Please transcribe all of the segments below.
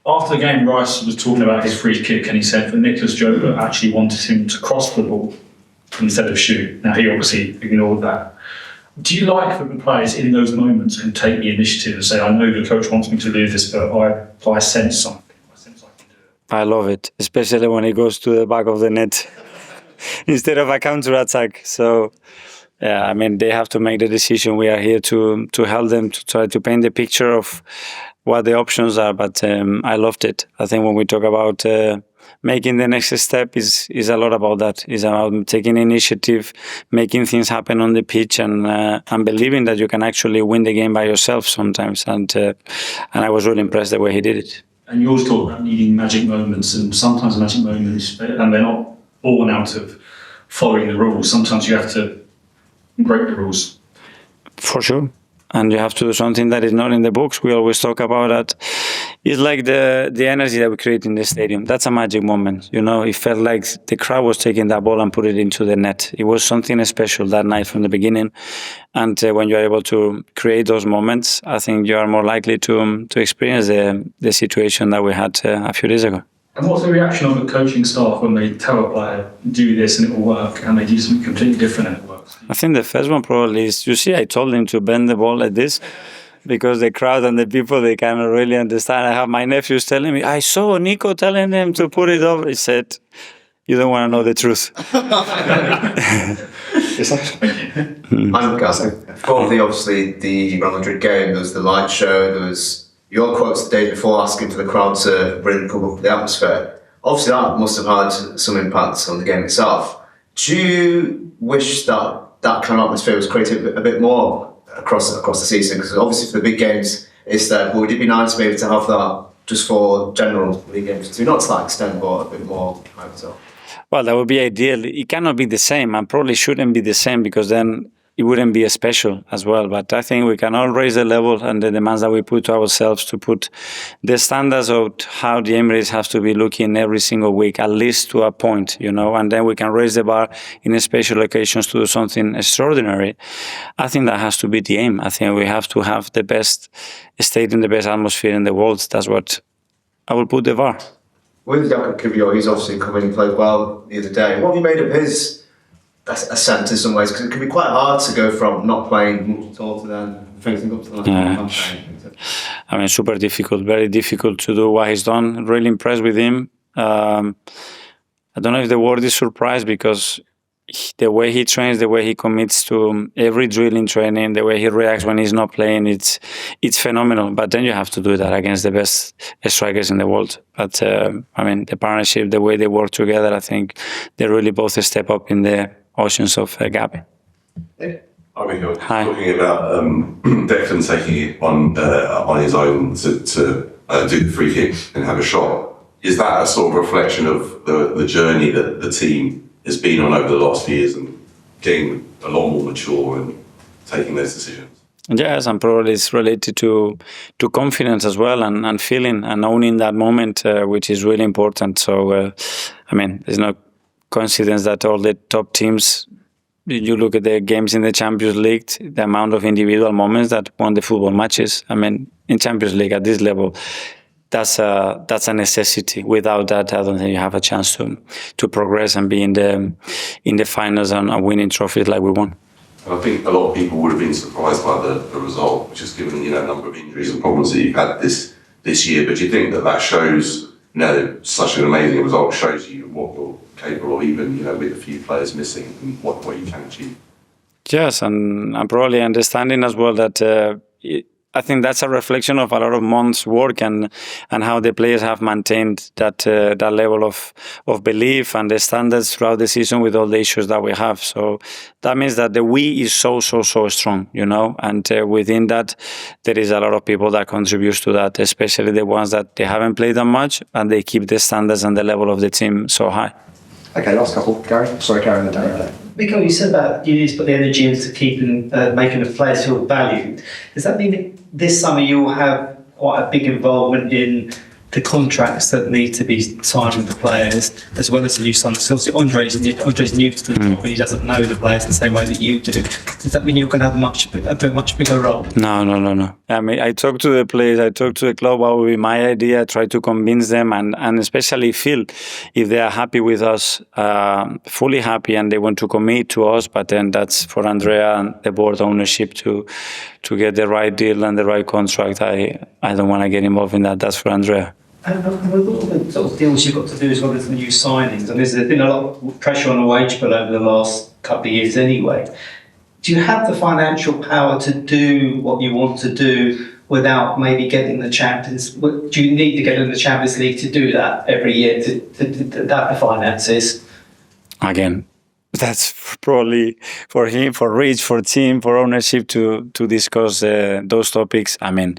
After the game, Rice was talking about his free kick and he said that Nicholas Joba actually wanted him to cross the ball instead of shoot. Now, he obviously ignored that. Do you like that the players in those moments can take the initiative and say, I know the coach wants me to do this, but I sense something. I sense I can do it. I love it, especially when it goes to the back of the net instead of a counter-attack. So, yeah, I mean, they have to make the decision. We are here to help them, to try to paint the picture of what the options are. But I loved it. I think when we talk about making the next step is a lot about that. It's about taking initiative, making things happen on the pitch, and believing that you can actually win the game by yourself sometimes. And I was really impressed the way he did it. And you always talk about needing magic moments, and sometimes magic moments, and they're not born out of following the rules. Sometimes you have to break the rules. For sure. And you have to do something that is not in the books. We always talk about that. It's like the energy that we create in the stadium. That's a magic moment. You know, it felt like the crowd was taking that ball and put it into the net. It was something special that night from the beginning. And when you're able to create those moments, I think you are more likely to experience the situation that we had a few days ago. And what's the reaction of the coaching staff when they tell a player, do this and it will work, and they do something completely different and it works? I think the first one probably is, you see, I told him to bend the ball like this, because the crowd and the people, they cannot really understand. I have my nephews telling me, I saw Nico telling them to put it over. He said, you don't want to know the truth. I'm guessing. Obviously, the Real Madrid game, there was the light show, there was your quotes the day before asking for the crowd to bring the atmosphere. Obviously, that must have had some impact on the game itself. Do you wish that kind of atmosphere was created a bit more across the season? Because obviously for the big games it's there, but would it be nice to be able to have that just for general league games too? Not to that extent, but a bit more hyped up. Well, that would be ideal. It cannot be the same, and probably shouldn't be the same, because then it wouldn't be as special as well. But I think we can all raise the level and the demands that we put to ourselves, to put the standards of how the Emirates has to be looking every single week, at least to a point, you know, and then we can raise the bar in special occasions to do something extraordinary. I think that has to be the aim. I think we have to have the best stadium, the best atmosphere in the world. That's what I will put the bar. With Kiwior, he's obviously come in and played well the other day. What have you made of his ascent in some ways? Because it can be quite hard to go from not playing much at all to then facing up to the campaign. I mean, super difficult, very difficult to do what he's done. Really impressed with him. I don't know if the word is surprise, because the way he trains, the way he commits to every drill in training, the way he reacts when he's not playing, it's phenomenal. But then you have to do that against the best strikers in the world. But I mean, the partnership, the way they work together, I think they really both step up in the oceans of Gabi. I mean, you're talking about Declan taking it on his own to do the free kick and have a shot. Is that a sort of reflection of the journey that the team has been on over the last few years and getting a lot more mature and taking those decisions? Yes, and probably it's related to confidence as well, and feeling and owning that moment, which is really important. So, I mean, there's no coincidence that all the top teams, you look at the games in the Champions League, the amount of individual moments that won the football matches. I mean, in Champions League at this level, that's a necessity. Without that, I don't think you have a chance to progress and be in the finals and winning trophies like we won. And I think a lot of people would have been surprised by the result, just given a number of injuries and problems that you've had this year. But do you think that shows, such an amazing result shows you what you're capable of, even with a few players missing, and what you can achieve? Yes, and I'm probably understanding as well that I think that's a reflection of a lot of months' work and how the players have maintained that level of belief and the standards throughout the season with all the issues that we have. So that means that the we is so strong, and within that there is a lot of people that contribute to that, especially the ones that they haven't played that much and they keep the standards and the level of the team so high. Okay, last couple. Gary? Sorry, Gary, the director. Mikel, you said about you need to put the energy into keeping, making the players feel valued. Does that mean that this summer you'll have quite a big involvement in the contracts that need to be signed with the players, as well as the new signings. So obviously Andre's new to the job, and he doesn't know the players the same way that you do. Does that mean you're going to have a much bigger role? No. I mean, I talked to the players, I talked to the club, what would be my idea, try to convince them, and especially feel if they are happy with us, fully happy, and they want to commit to us. But then that's for Andrea and the board ownership to get the right deal and the right contract. I don't want to get involved in that. That's for Andrea. And with all the sort of deals you've got to do as well as the new signings, and there's been a lot of pressure on the wage bill over the last couple of years anyway. Do you have the financial power to do what you want to do without maybe getting the Champions? Do you need to get in the Champions League to do that every year to have the finances? Again, that's probably for him, for Rich, for team, for ownership to discuss those topics. I mean,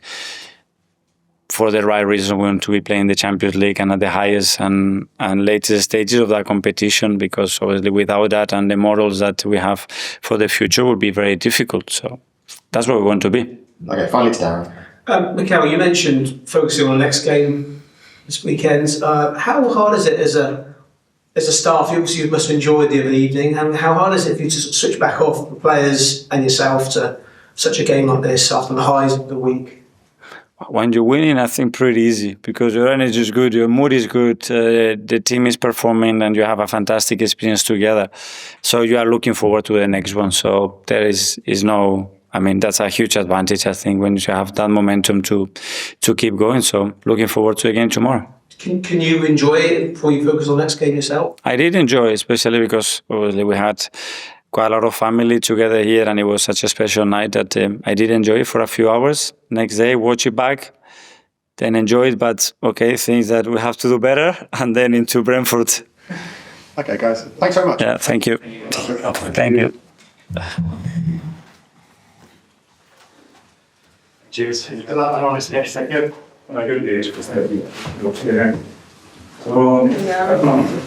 for the right reason, we want to be playing the Champions League and at the highest and latest stages of that competition, because obviously without that and the models that we have for the future would be very difficult. So that's where we want to be. Okay, finally to Darren. Mikel, you mentioned focusing on the next game this weekend. How hard is it as a staff? You must have enjoyed the other evening. And how hard is it for you to switch back off the players and yourself to such a game like this after the highs of the week? When you're winning, I think pretty easy, because your energy is good, your mood is good, the team is performing, and you have a fantastic experience together. So you are looking forward to the next one. So there is no, I mean, that's a huge advantage, I think, when you have that momentum to keep going. So looking forward to the game tomorrow. Can you enjoy it before you focus on the next game yourself? I did enjoy, especially because obviously we had quite a lot of family together here, and it was such a special night that I did enjoy it for a few hours. Next day, watch it back, then enjoy it, but okay, things that we have to do better, and then into Brentford. Okay, guys. Thanks very much. Yeah, thank you. Thank you. Cheers. Thank you.